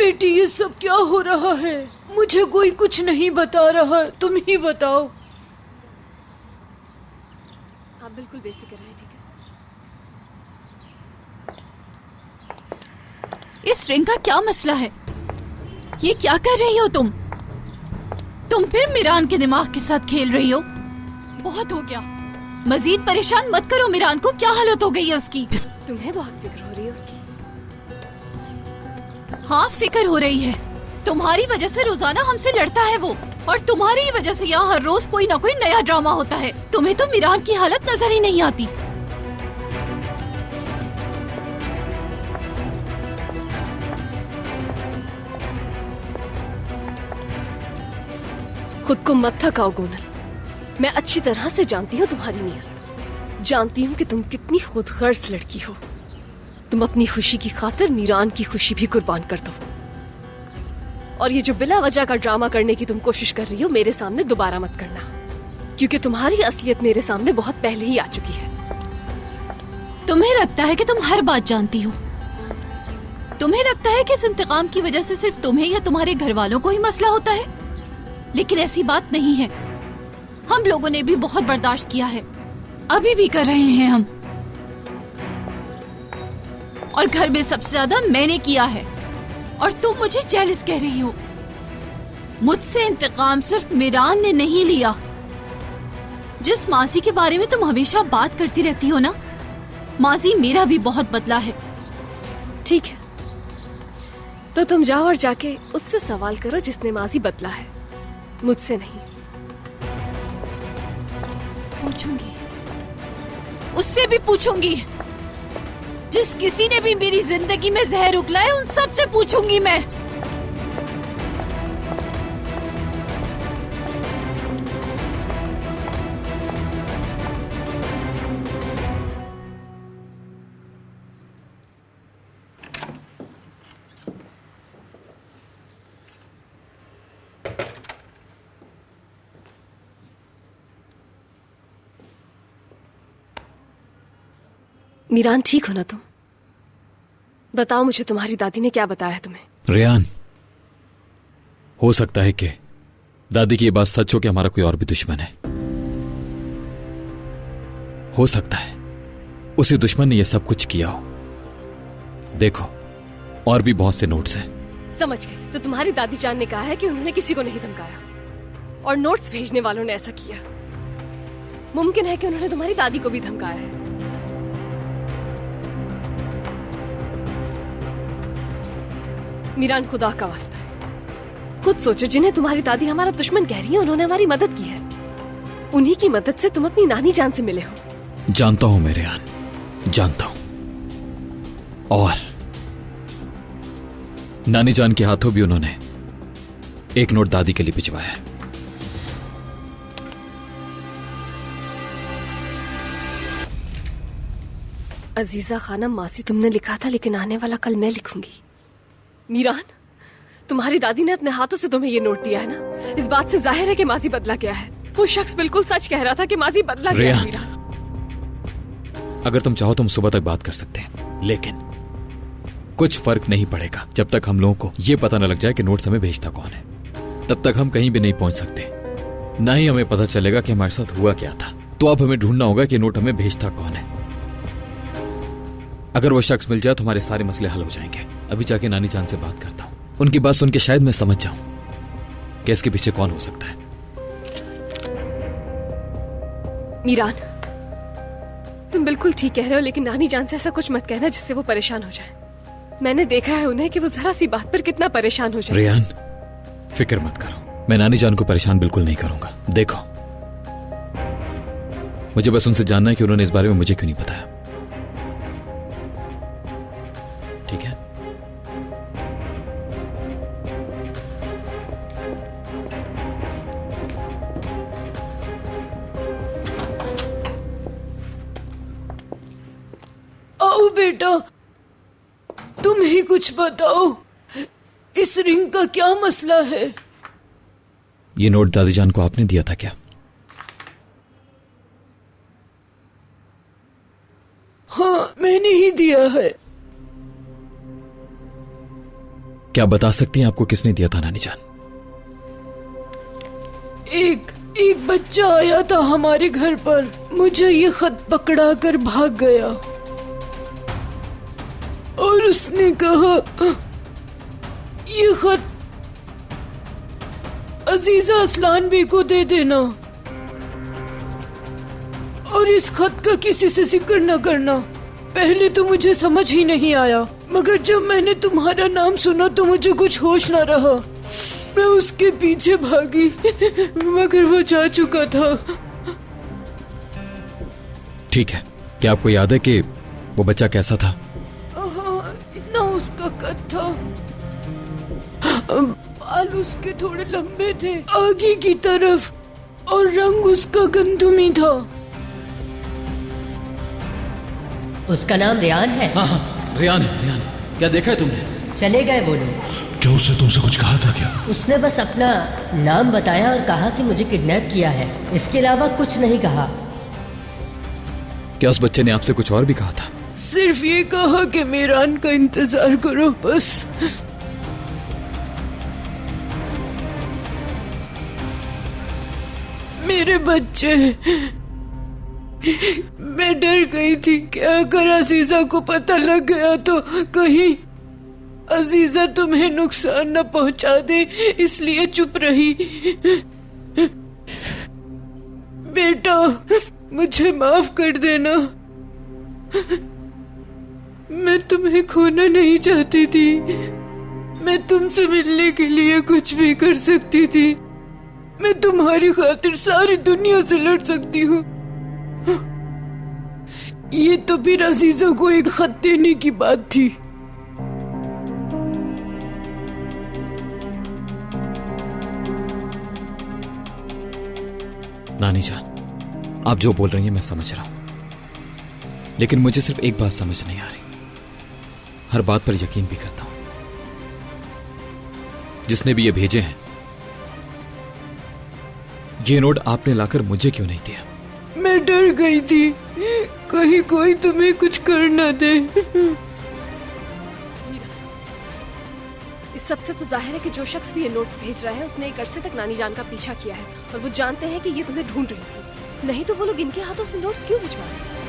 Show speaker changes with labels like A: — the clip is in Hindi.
A: बेटी ये सब क्या हो रहा है? मुझे कोई कुछ नहीं बता रहा, तुम ही बताओ।
B: आप बिल्कुल बेफिक्र हैं, ठीक है?
C: इस रिंग का क्या मसला है? ये क्या कर रही हो तुम? तुम फिर मिरान के दिमाग के साथ खेल रही हो। बहुत हो गया, मजीद परेशान मत करो मिरान को। क्या हालत हो गई है उसकी?
B: तुम्हें बहुत फिक्र हो रही है उसकी?
C: हाँ, फिक्र हो रही है। तुम्हारी वजह से रोजाना हमसे लड़ता है वो, और तुम्हारी वजह से यहाँ हर रोज कोई ना कोई नया ड्रामा होता है। तुम्हें तो मिरान की हालत नजर ही नहीं आती।
B: खुद को मत थकाओ गोनल। मैं अच्छी तरह से जानती हूँ तुम्हारी नीयत। जानती हूँ कि तुम कितनी खुदगर्ज लड़की हो। तुम अपनी खुशी की खातिर मीरान की खुशी भी कुर्बान कर दो। और ये जो बिला वजह का ड्रामा करने की तुम कोशिश कर रही हो, मेरे सामने दोबारा मत करना, क्योंकि तुम्हारी असलियत मेरे सामने बहुत पहले ही आ चुकी है।
C: तुम्हें लगता है कि तुम हर बात जानती हो। तुम्हें लगता है कि इस इंतकाम की वजह से सिर्फ तुम्हें या तुम्हारे घर वालों को ही मसला होता है, लेकिन ऐसी बात नहीं है। हम लोगों ने भी बहुत बर्दाश्त किया है, अभी भी कर रहे हैं हम। और घर में सबसे ज्यादा मैंने किया है, और तुम मुझे जेलस कह रही हो। मुझसे इंतकाम सिर्फ मिरान ने नहीं लिया। जिस मासी के बारे में तुम हमेशा बात करती रहती हो ना, माजी मेरा भी बहुत बदला है।
B: ठीक है, तो तुम जाओ और जाके उससे सवाल करो जिसने माजी बदला है, मुझसे नहीं।
C: पूछूंगी, उससे भी पूछूंगी। जिस किसी ने भी मेरी जिंदगी में जहर उगलाया, उन सब से पूछूंगी मैं।
B: मीरान, ठीक हो ना तुम? बताओ मुझे, तुम्हारी दादी ने क्या बताया तुम्हें?
D: रेयान, हो सकता है कि दादी की ये बात सच हो कि हमारा कोई और भी दुश्मन है। हो सकता है उसी दुश्मन ने ये सब कुछ किया हो। देखो, और भी बहुत से नोट्स हैं।
B: समझ गई। तो तुम्हारी दादी जान ने कहा है कि उन्होंने किसी को नहीं धमकाया, और नोट्स भेजने वालों ने ऐसा किया। मुमकिन है कि उन्होंने तुम्हारी दादी को भी धमकाया है। मीरान, खुदा का वास्ता है, खुद सोचो, जिन्हें तुम्हारी दादी हमारा दुश्मन कह रही है, उन्होंने हमारी मदद की है। उन्हीं की मदद से तुम अपनी नानी जान से मिले हो।
D: जानता हूं मेरे यान, जानता हूं। और नानी जान के हाथों भी उन्होंने एक नोट दादी के लिए भिजवाया है।
B: अजीजा खानम, मासी तुमने लिखा था, लेकिन आने वाला कल मैं लिखूंगी। मीरान, तुम्हारी दादी ने अपने हाथों से तुम्हें ये नोट दिया है ना, इस बात से जाहिर है कि माजी बदला गया है। वो शख्स बिल्कुल सच कह रहा था कि माजी बदला गया है। मीरान,
D: अगर तुम चाहो तो हम सुबह तक बात कर सकते हैं, लेकिन कुछ फर्क नहीं पड़ेगा जब तक हम लोगों को यह पता न लग जाए कि नोट्स हमें भेजता कौन है। तब तक हम कहीं भी नहीं पहुंच सकते, ना ही हमें पता चलेगा कि हमारे साथ हुआ क्या था। तो अब हमें ढूंढना होगा कि नोट हमें भेजता कौन है। अगर वो शख्स मिल जाए तो हमारे सारे मसले हल हो जाएंगे। अभी जाके नानी जान से बात करता हूं, उनकी बात सुन के शायद मैं समझ जाऊं कि इसके पीछे कौन हो सकता है।
B: मीरान, तुम बिल्कुल ठीक कह रहे हो, लेकिन नानी जान से ऐसा कुछ मत कहना जिससे वो परेशान हो जाए। मैंने देखा है उन्हें कि वो जरा सी बात पर कितना परेशान हो जाए।
D: रेयान, फिक्र मत करो, मैं नानी जान को परेशान बिल्कुल नहीं करूंगा। देखो, मुझे बस उनसे जानना है कि उन्होंने इस बारे में मुझे क्यों नहीं बताया। ठीक है?
A: आओ बेटा, तुम ही कुछ बताओ, इस रिंग का क्या मसला है?
D: ये नोट दादी जान को आपने दिया था क्या?
A: हाँ, मैंने ही दिया है।
D: क्या बता सकती हैं आपको किसने दिया था नानी जान?
A: एक बच्चा आया था हमारे घर पर, मुझे ये खत पकड़ा कर भाग गया और उसने कहा ये खत अजीजा असलान बी को दे देना और इस खत का किसी से जिक्र न करना। पहले तो मुझे समझ ही नहीं आया, मगर जब मैंने तुम्हारा नाम सुना तो मुझे कुछ होश न रहा। मैं उसके पीछे भागी मगर वो जा चुका था।
D: ठीक है, क्या आपको याद है कि वो बच्चा कैसा था?
A: हाँ, इतना उसका कद था, बाल उसके थोड़े लंबे थे आगे की तरफ और रंग उसका गंधुमी था।
E: उसका नाम रियान है।
D: हाँ हाँ, रियान है, रियान। क्या देखा है तुमने?
E: चले गए वो लोग।
F: क्या उसने तुमसे कुछ कहा था क्या?
E: उसने बस अपना नाम बताया और कहा कि मुझे किडनैप किया है, इसके अलावा कुछ नहीं कहा।
D: क्या उस बच्चे ने आपसे कुछ और भी कहा था?
A: सिर्फ ये कहा कि मीरान का इंतजार करो बस। मेरे बच्चे, मैं डर गई थी कि अगर अजीजा को पता लग गया तो कहीं अजीजा तुम्हें नुकसान न पहुंचा दे, इसलिए चुप रही। बेटा, मुझे माफ कर देना, मैं तुम्हें खोना नहीं चाहती थी। मैं तुमसे मिलने के लिए कुछ भी कर सकती थी। मैं तुम्हारी खातिर सारी दुनिया से लड़ सकती हूँ। ये तो फिर अजीजा को एक खत देने की बात थी।
D: नानी जान, आप जो बोल रही हैं मैं समझ रहा हूं, लेकिन मुझे सिर्फ एक बात समझ नहीं आ रही। हर बात पर यकीन भी करता हूं, जिसने भी ये भेजे हैं, ये नोट आपने लाकर मुझे क्यों नहीं दिया?
A: मैं डर गई थी कहीं कोई तुम्हें कुछ कर न दे।
B: इस सबसे तो जाहिर है कि जो शख्स भी ये नोट्स भेज रहा है उसने एक अरसे तक नानी जान का पीछा किया है और वो जानते हैं कि ये तुम्हें ढूंढ रही थी। नहीं तो वो लोग इनके हाथों से नोट्स क्यों भिजवा रहे हैं?